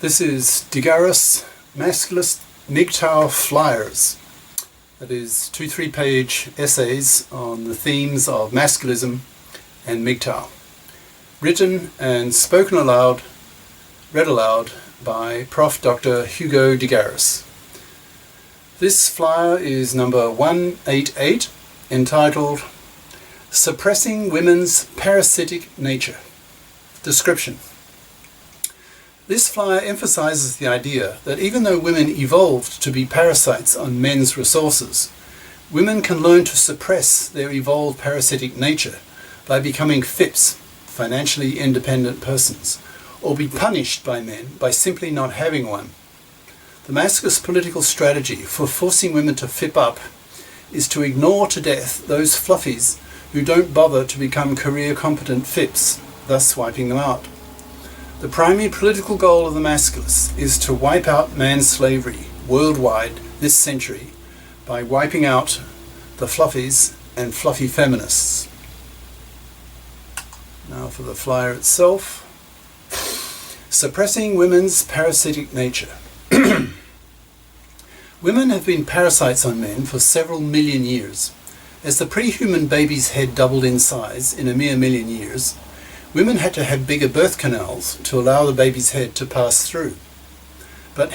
This is GARIS Masculist MGTOW flyers. That is 2 3-page essays on the themes of masculism and MGTOW. Written and spoken aloud, read aloud by Prof. Dr. Hugo de Garis. This flyer is number 188, entitled Suppressing Women's Parasitic Nature. Description. This flyer emphasizes the idea that even though women evolved to be parasites on men's resources, women can learn to suppress their evolved parasitic nature by becoming FIPs, financially independent persons, or be punished by men by simply not having one. The masculist political strategy for forcing women to FIP up is to ignore to death those fluffies who don't bother to become career competent FIPs, thus wiping them out. The primary political goal of the masculists is to wipe out man's slavery worldwide this century by wiping out the fluffies and fluffy feminists. Now for the flyer itself. Suppressing women's parasitic nature. Women have been parasites on men for several million years. As the pre-human baby's head doubled in size in a mere million years, women had to have bigger birth canals to allow the baby's head to pass through. But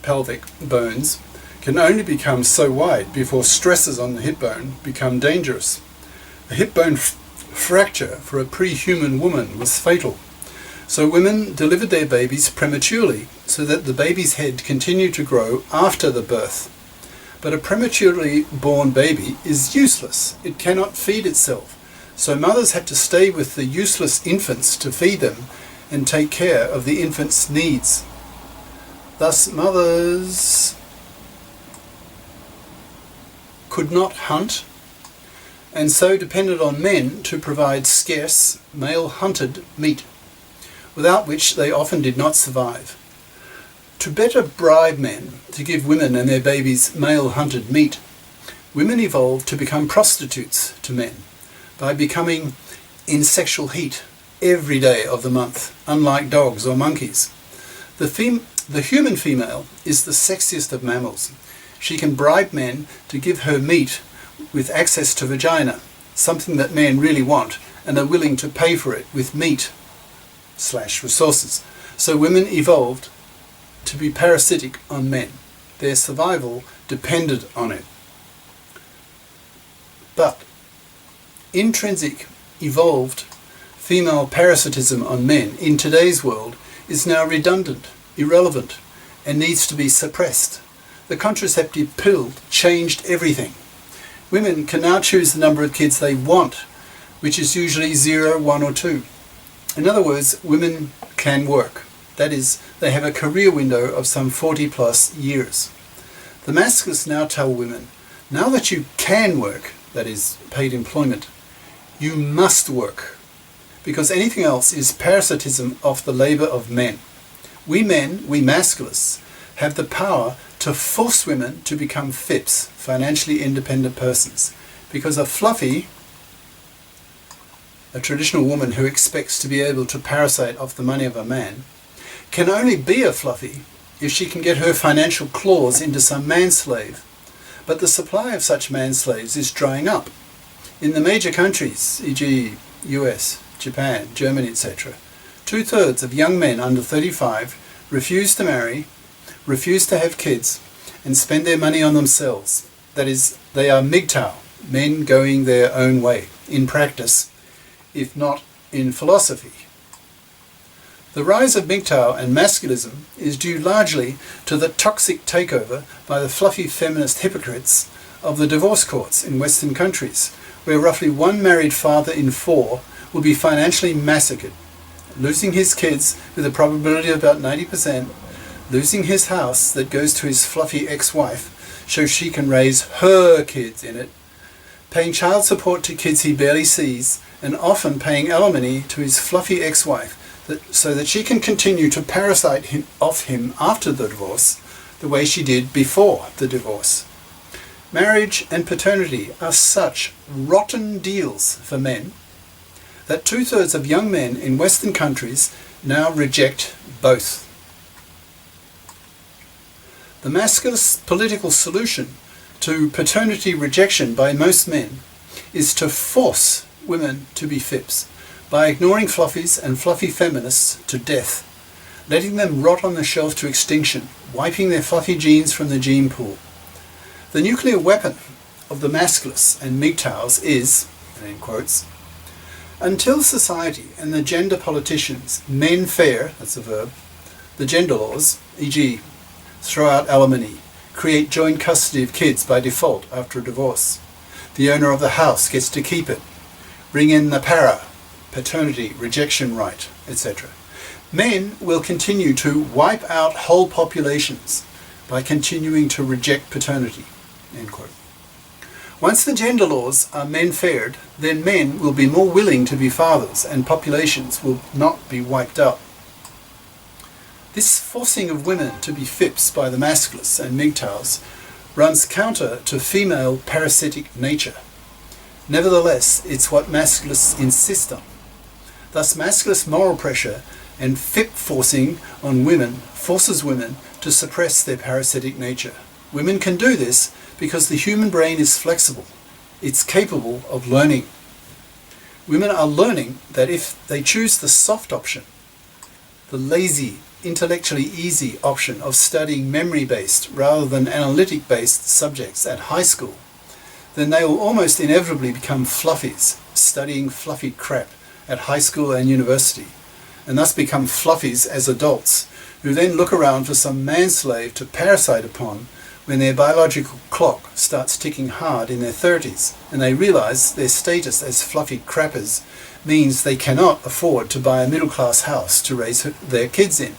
pelvic bones can only become so wide before stresses on the hip bone become dangerous. A hip bone fracture for a pre-human woman was fatal. So women delivered their babies prematurely so that the baby's head continued to grow after the birth. But a prematurely born baby is useless. It cannot feed itself. So mothers had to stay with the useless infants to feed them and take care of the infants' needs. Thus mothers could not hunt, and so depended on men to provide scarce, male-hunted meat, without which they often did not survive. To better bribe men to give women and their babies male-hunted meat, women evolved to become prostitutes to men, by becoming in sexual heat every day of the month, unlike dogs or monkeys. The human female is the sexiest of mammals. She can bribe men to give her meat with access to vagina, something that men really want and are willing to pay for it with meat/resources. So women evolved to be parasitic on men. Their survival depended on it. But intrinsic, evolved female parasitism on men in today's world is now redundant, irrelevant, and needs to be suppressed. The contraceptive pill changed everything. Women can now choose the number of kids they want, which is usually 0, 1 or 2. In other words, women can work. That is, they have a career window of some 40+ years. The masculists now tell women, now that you can work, that is, paid employment, you must work, because anything else is parasitism of the labour of men. We men, we masculists, have the power to force women to become FIPs, financially independent persons, because a fluffie, a traditional woman who expects to be able to parasite off the money of a man, can only be a fluffie if she can get her financial claws into some manslave. But the supply of such manslaves is drying up. In the major countries, e.g. US, Japan, Germany, etc., 2/3 of young men under 35 refuse to marry, refuse to have kids, and spend their money on themselves. That is, they are MGTOW, men going their own way, in practice, if not in philosophy. The rise of MGTOW and masculism is due largely to the toxic takeover by the fluffy feminist hypocrites of the divorce courts in Western countries, where roughly 1 married father in 4 will be financially massacred, losing his kids with a probability of about 90%, losing his house that goes to his fluffy ex-wife so she can raise her kids in it, paying child support to kids he barely sees, and often paying alimony to his fluffy ex-wife so that she can continue to parasite off him after the divorce the way she did before the divorce. Marriage and paternity are such rotten deals for men that 2/3 of young men in Western countries now reject both. The masculist political solution to paternity rejection by most men is to force women to be FIPs by ignoring fluffies and fluffy feminists to death, letting them rot on the shelf to extinction, wiping their fluffy genes from the gene pool. The nuclear weapon of the masculists and MGTOWs is, and in quotes, until society and the gender politicians men fair, that's a verb, the gender laws, e.g. throw out alimony, create joint custody of kids by default after a divorce, the owner of the house gets to keep it, bring in the paternity rejection right, etc. Men will continue to wipe out whole populations by continuing to reject paternity. End quote. Once the gender laws are men-faired, then men will be more willing to be fathers and populations will not be wiped out. This forcing of women to be FIPs by the masculists and MGTOWs runs counter to female parasitic nature. Nevertheless, it's what masculists insist on. Thus, masculist moral pressure and FIP forcing on women forces women to suppress their parasitic nature. Women can do this because the human brain is flexible. It's capable of learning. Women are learning that if they choose the soft option, the lazy, intellectually easy option of studying memory-based rather than analytic-based subjects at high school, then they will almost inevitably become fluffies, studying fluffy crap at high school and university, and thus become fluffies as adults, who then look around for some manslave to parasite upon when their biological clock starts ticking hard in their 30s and they realize their status as fluffy crappers means they cannot afford to buy a middle-class house to raise their kids in.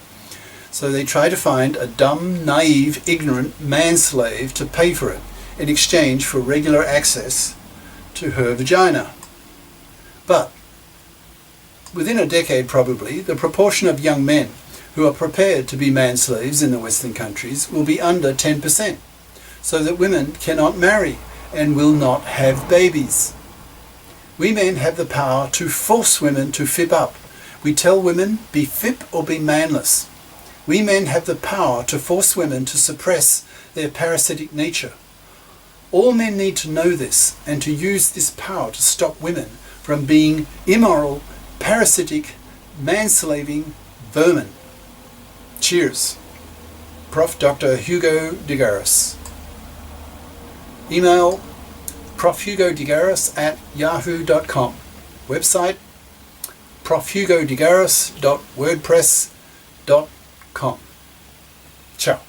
So they try to find a dumb, naive, ignorant manslave to pay for it in exchange for regular access to her vagina. But within a decade probably, the proportion of young men who are prepared to be manslaves in the Western countries will be under 10%, so that women cannot marry and will not have babies. We men have the power to force women to FIP up. We tell women, be FIP or be manless. We men have the power to force women to suppress their parasitic nature. All men need to know this and to use this power to stop women from being immoral, parasitic, manslaving vermin. Cheers. Prof. Dr. Hugo de GARIS. Email profhugodegaris@yahoo.com. Website profhugodegaris.wordpress.com. Ciao.